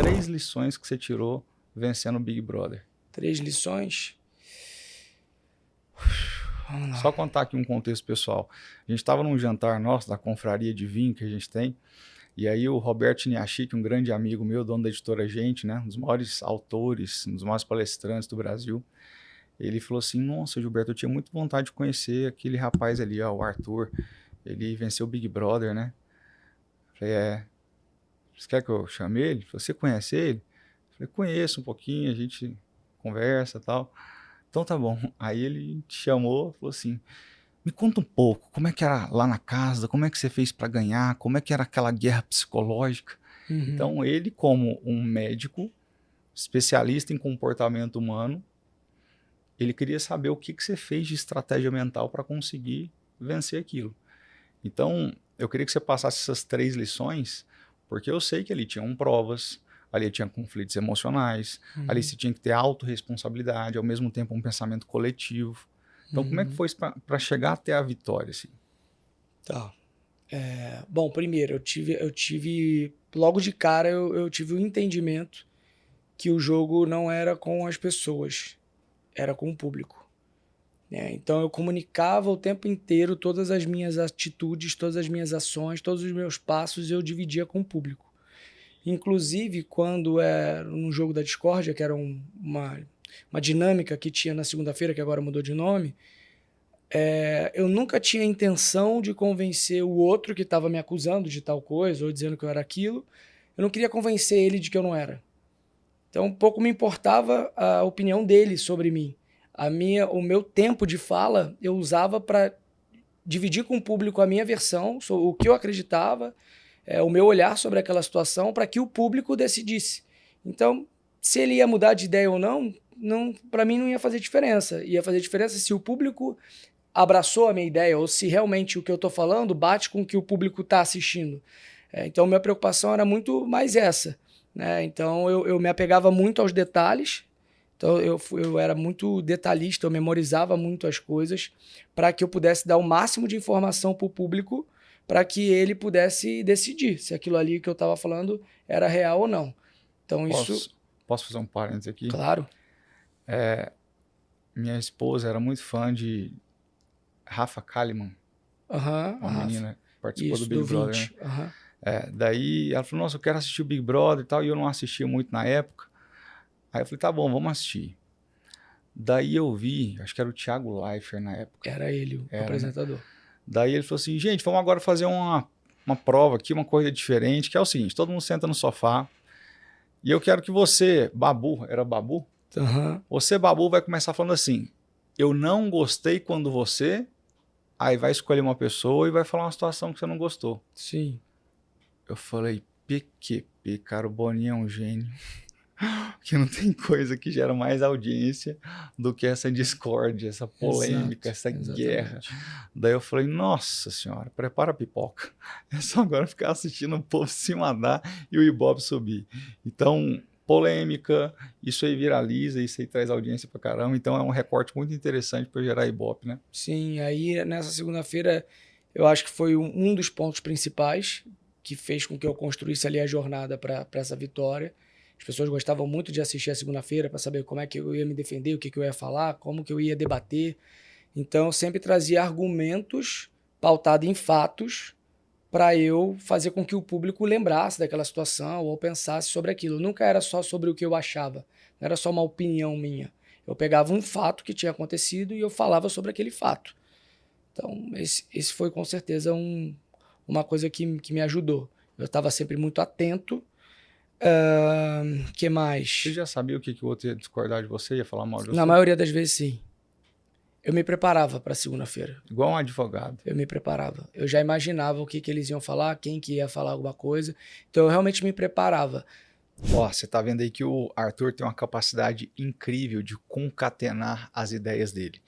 3 lições que você tirou vencendo o Big Brother. 3 lições? Vamos lá. Só contar aqui um contexto pessoal. A gente estava num jantar nosso, da confraria de vinho que a gente tem, e aí o Roberto Chiniachik, um grande amigo meu, dono da editora Gente, né, um dos maiores autores, um dos maiores palestrantes do Brasil, ele falou assim, nossa, Gilberto, eu tinha muita vontade de conhecer aquele rapaz ali, ó, o Arthur, ele venceu o Big Brother, né? Eu falei, você quer que eu chame ele? Você conhece ele? Eu falei, conheço um pouquinho, a gente conversa e tal. Então tá bom. Aí ele te chamou, falou assim, me conta um pouco, como é que era lá na casa, como é que você fez para ganhar, como é que era aquela guerra psicológica. Então ele, como um médico, especialista em comportamento humano, ele queria saber o que você fez de estratégia mental para conseguir vencer aquilo. Então, eu queria que você passasse essas 3 lições, porque eu sei que ali tinham provas, ali tinha conflitos emocionais, ali você tinha que ter autorresponsabilidade, ao mesmo tempo um pensamento coletivo. Então, como é que foi para chegar até a vitória? Assim? Tá. Bom, primeiro, eu tive logo de cara, eu tive o entendimento que o jogo não era com as pessoas, era com o público. Né? Então eu comunicava o tempo inteiro todas as minhas atitudes, todas as minhas ações, todos os meus passos eu dividia com o público. Inclusive, quando era no jogo da discórdia, que era uma dinâmica que tinha na segunda-feira, que agora mudou de nome, eu nunca tinha a intenção de convencer o outro que estava me acusando de tal coisa ou dizendo que eu era aquilo. Eu não queria convencer ele de que eu não era. Então, pouco me importava a opinião dele sobre mim. O meu tempo de fala eu usava para dividir com o público a minha versão, o que eu acreditava, o meu olhar sobre aquela situação, para que o público decidisse. Então, se ele ia mudar de ideia ou não, para mim não ia fazer diferença. Ia fazer diferença se o público abraçou a minha ideia ou se realmente o que eu estou falando bate com o que o público está assistindo. Então, minha preocupação era muito mais essa. Né? Então, eu me apegava muito aos detalhes. Então, eu era muito detalhista, eu memorizava muito as coisas para que eu pudesse dar o máximo de informação para o público para que ele pudesse decidir se aquilo ali que eu estava falando era real ou não. Então, Posso fazer um parênteses aqui? Claro. Minha esposa era muito fã de Rafa Kalimann, uma menina que participou do Big Brother. Né? Daí ela falou, nossa, eu quero assistir o Big Brother e tal, e eu não assistia muito na época. Aí eu falei, tá bom, vamos assistir. Daí eu vi, acho que era o Thiago Leifert na época. Era ele, o apresentador. Né? Daí ele falou assim, gente, vamos agora fazer uma prova aqui, uma coisa diferente, que é o seguinte, todo mundo senta no sofá, e eu quero que você, Babu, era Babu? Você, Babu, vai começar falando assim, eu não gostei quando você... Aí vai escolher uma pessoa e vai falar uma situação que você não gostou. Sim. Eu falei, PQP, cara, o Boninho é um gênio. Que não tem coisa que gera mais audiência do que essa discórdia, essa polêmica, essa guerra. Daí eu falei, nossa senhora, prepara a pipoca. É só agora ficar assistindo o povo se mandar e o Ibope subir. Então, polêmica, isso aí viraliza, isso aí traz audiência pra caramba. Então é um recorte muito interessante para gerar Ibope, né? Sim, aí nessa segunda-feira eu acho que foi um dos pontos principais que fez com que eu construísse ali a jornada para essa vitória. As pessoas gostavam muito de assistir a segunda-feira para saber como é que eu ia me defender, o que eu ia falar, como que eu ia debater. Então eu sempre trazia argumentos pautados em fatos para eu fazer com que o público lembrasse daquela situação ou pensasse sobre aquilo. Nunca era só sobre o que eu achava, não era só uma opinião minha. Eu pegava um fato que tinha acontecido e eu falava sobre aquele fato. Então, esse foi com certeza uma coisa que me ajudou. Eu estava sempre muito atento. Que mais? Você já sabia o que o outro ia discordar de você, ia falar mal de você? Na maioria das vezes, sim. Eu me preparava para segunda-feira. Igual um advogado. Eu me preparava. Eu já imaginava o que eles iam falar, quem que ia falar alguma coisa. Então, eu realmente me preparava. Ó, você tá vendo aí que o Arthur tem uma capacidade incrível de concatenar as ideias dele.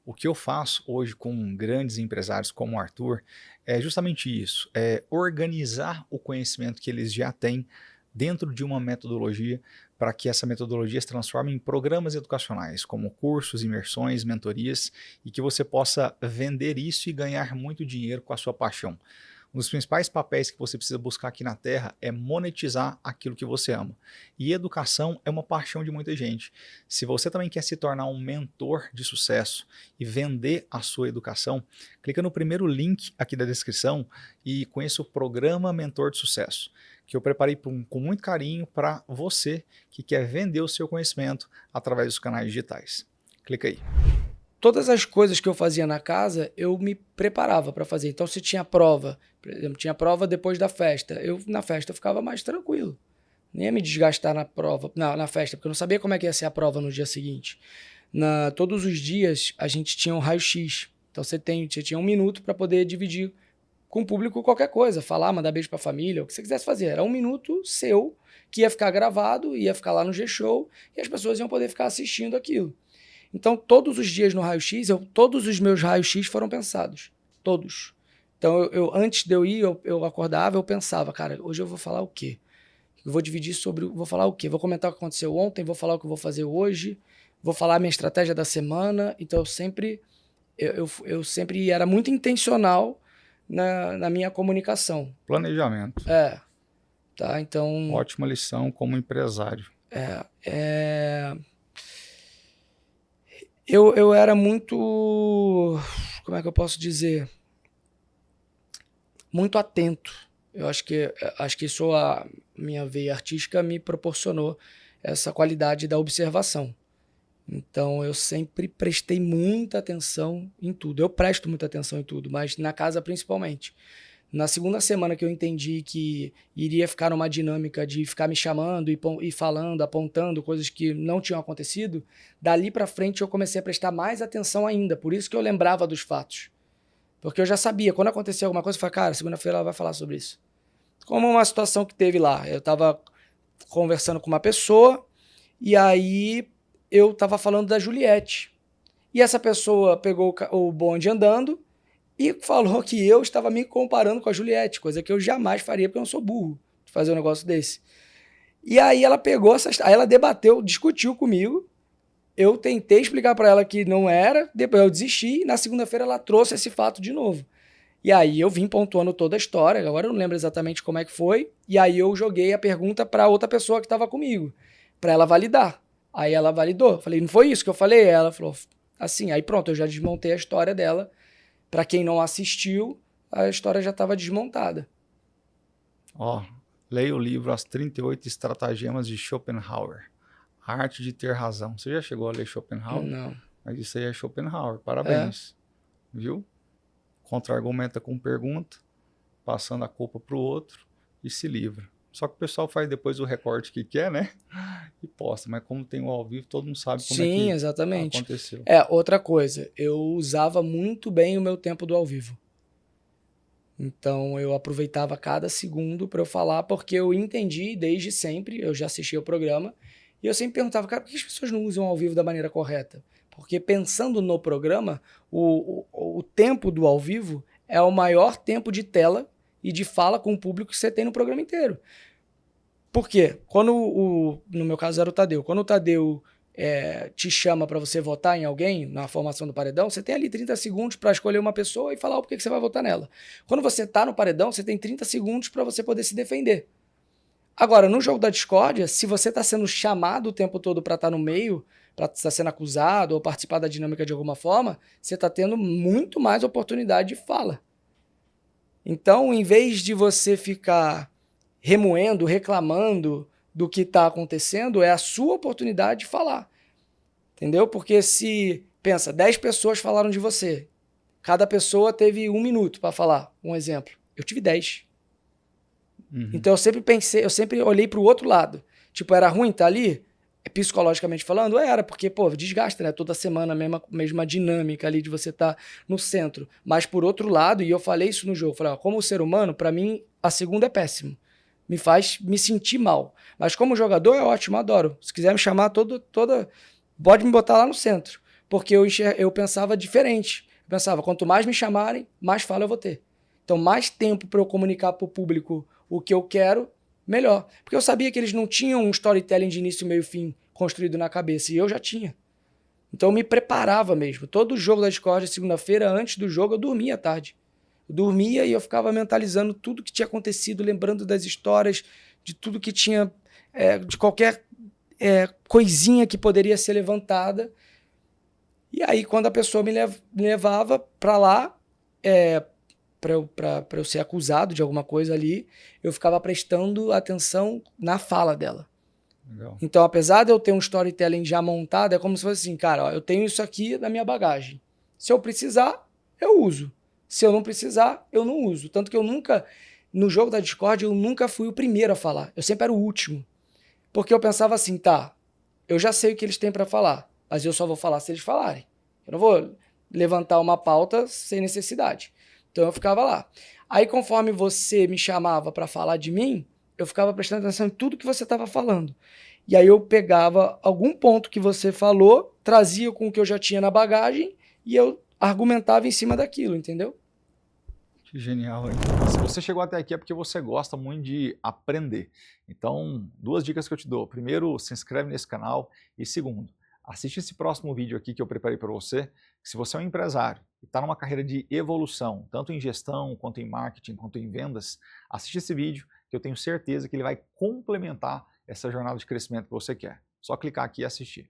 O que eu faço hoje com grandes empresários como o Arthur é justamente isso, é organizar o conhecimento que eles já têm dentro de uma metodologia para que essa metodologia se transforme em programas educacionais, como cursos, imersões, mentorias, e que você possa vender isso e ganhar muito dinheiro com a sua paixão. Um dos principais papéis que você precisa buscar aqui na Terra é monetizar aquilo que você ama. E educação é uma paixão de muita gente. Se você também quer se tornar um mentor de sucesso e vender a sua educação, clica no primeiro link aqui da descrição e conheça o Programa Mentor de Sucesso, que eu preparei com muito carinho para você que quer vender o seu conhecimento através dos canais digitais. Clica aí. Todas as coisas que eu fazia na casa, eu me preparava para fazer. Então, se tinha prova, por exemplo, tinha prova depois da festa, na festa eu ficava mais tranquilo. Nem ia me desgastar na prova, na festa, porque eu não sabia como é que ia ser a prova no dia seguinte. Todos os dias a gente tinha um raio-x. Então, você tinha 1 minuto para poder dividir com o público qualquer coisa, falar, mandar beijo para a família, o que você quisesse fazer. Era 1 minuto seu, que ia ficar gravado, ia ficar lá no G-Show, e as pessoas iam poder ficar assistindo aquilo. Então, todos os dias no raio-x, todos os meus raios-x foram pensados. Todos. Então, antes de eu ir, eu acordava, eu pensava, cara, hoje eu vou falar o quê? Eu vou dividir vou falar o quê? Vou comentar o que aconteceu ontem, vou falar o que eu vou fazer hoje, vou falar a minha estratégia da semana. Então, eu sempre era muito intencional na minha comunicação. Planejamento. Tá, então... Ótima lição como empresário. Eu era muito, como é que eu posso dizer? Muito atento. Eu acho que isso a minha veia artística me proporcionou essa qualidade da observação. Então eu sempre prestei muita atenção em tudo. Eu presto muita atenção em tudo, mas na casa principalmente. Na segunda semana que eu entendi que iria ficar numa dinâmica de ficar me chamando e falando, apontando coisas que não tinham acontecido, dali pra frente eu comecei a prestar mais atenção ainda. Por isso que eu lembrava dos fatos. Porque eu já sabia, quando acontecia alguma coisa, eu falava, cara, segunda-feira ela vai falar sobre isso. Como uma situação que teve lá. Eu tava conversando com uma pessoa e aí eu tava falando da Juliette. E essa pessoa pegou o bonde andando e falou que eu estava me comparando com a Juliette, coisa que eu jamais faria, porque eu não sou burro de fazer um negócio desse. E aí ela pegou aí ela debateu, discutiu comigo, eu tentei explicar para ela que não era, depois eu desisti, e na segunda-feira ela trouxe esse fato de novo. E aí eu vim pontuando toda a história, agora eu não lembro exatamente como é que foi, e aí eu joguei a pergunta para outra pessoa que estava comigo, para ela validar. Aí ela validou, falei, não foi isso que eu falei? Ela falou, assim, aí pronto, eu já desmontei a história dela. Para quem não assistiu, a história já estava desmontada. Leia o livro As 38 Estratagemas de Schopenhauer. A Arte de Ter Razão. Você já chegou a ler Schopenhauer? Não. Mas isso aí é Schopenhauer. Parabéns. Viu? Contra-argumenta com pergunta, passando a culpa para o outro e se livra. Só que o pessoal faz depois o recorte que quer, né? E posta. Mas como tem o ao vivo, todo mundo sabe como Sim, exatamente. Aconteceu. Outra coisa. Eu usava muito bem o meu tempo do ao vivo. Então, eu aproveitava cada segundo para eu falar, porque eu entendi desde sempre, eu já assisti o programa, e eu sempre perguntava, cara, por que as pessoas não usam ao vivo da maneira correta? Porque pensando no programa, o tempo do ao vivo é o maior tempo de tela e de fala com o público que você tem no programa inteiro. Por quê? Quando no meu caso era o Tadeu. Quando o Tadeu te chama para você votar em alguém na formação do paredão, você tem ali 30 segundos para escolher uma pessoa e falar o porquê que você vai votar nela. Quando você tá no paredão, você tem 30 segundos para você poder se defender. Agora, no jogo da discórdia, se você está sendo chamado o tempo todo para estar no meio, para estar sendo acusado ou participar da dinâmica de alguma forma, você está tendo muito mais oportunidade de fala. Então, em vez de você ficar remoendo, reclamando do que está acontecendo, é a sua oportunidade de falar. Entendeu? Porque se, pensa, 10 pessoas falaram de você, cada pessoa teve 1 minuto para falar, um exemplo. Eu tive 10. Então eu sempre olhei para o outro lado. Tipo, era ruim estar ali? Psicologicamente falando, era, porque, desgasta, né? Toda semana a mesma dinâmica ali de você estar no centro. Mas por outro lado, e eu falei isso no jogo, falei, como ser humano, para mim, a segunda é péssimo. Me faz me sentir mal. Mas como jogador é ótimo, adoro. Se quiser me chamar pode me botar lá no centro. Porque eu pensava diferente. Eu pensava, quanto mais me chamarem, mais fala eu vou ter. Então, mais tempo para eu comunicar para o público o que eu quero, melhor. Porque eu sabia que eles não tinham um storytelling de início, meio e fim construído na cabeça. E eu já tinha. Então, eu me preparava mesmo. Todo jogo da Discord, segunda-feira, antes do jogo, eu dormia à tarde. Eu dormia e eu ficava mentalizando tudo que tinha acontecido, lembrando das histórias, de tudo que tinha, de qualquer coisinha que poderia ser levantada. E aí, quando a pessoa me levava para lá, para eu ser acusado de alguma coisa ali, eu ficava prestando atenção na fala dela. Legal. Então, apesar de eu ter um storytelling já montado, é como se fosse assim, cara, ó, eu tenho isso aqui na minha bagagem. Se eu precisar, eu uso. Se eu não precisar, eu não uso. Tanto que eu nunca, no jogo da Discord, eu nunca fui o primeiro a falar. Eu sempre era o último. Porque eu pensava assim, tá, eu já sei o que eles têm para falar, mas eu só vou falar se eles falarem. Eu não vou levantar uma pauta sem necessidade. Então eu ficava lá. Aí conforme você me chamava para falar de mim, eu ficava prestando atenção em tudo que você estava falando. E aí eu pegava algum ponto que você falou, trazia com o que eu já tinha na bagagem e eu argumentava em cima daquilo, entendeu? Que genial, hein? Se você chegou até aqui é porque você gosta muito de aprender. Então, 2 dicas que eu te dou. Primeiro, se inscreve nesse canal. E segundo, assiste esse próximo vídeo aqui que eu preparei para você. Se você é um empresário e está numa carreira de evolução, tanto em gestão, quanto em marketing, quanto em vendas, assiste esse vídeo que eu tenho certeza que ele vai complementar essa jornada de crescimento que você quer. Só clicar aqui e assistir.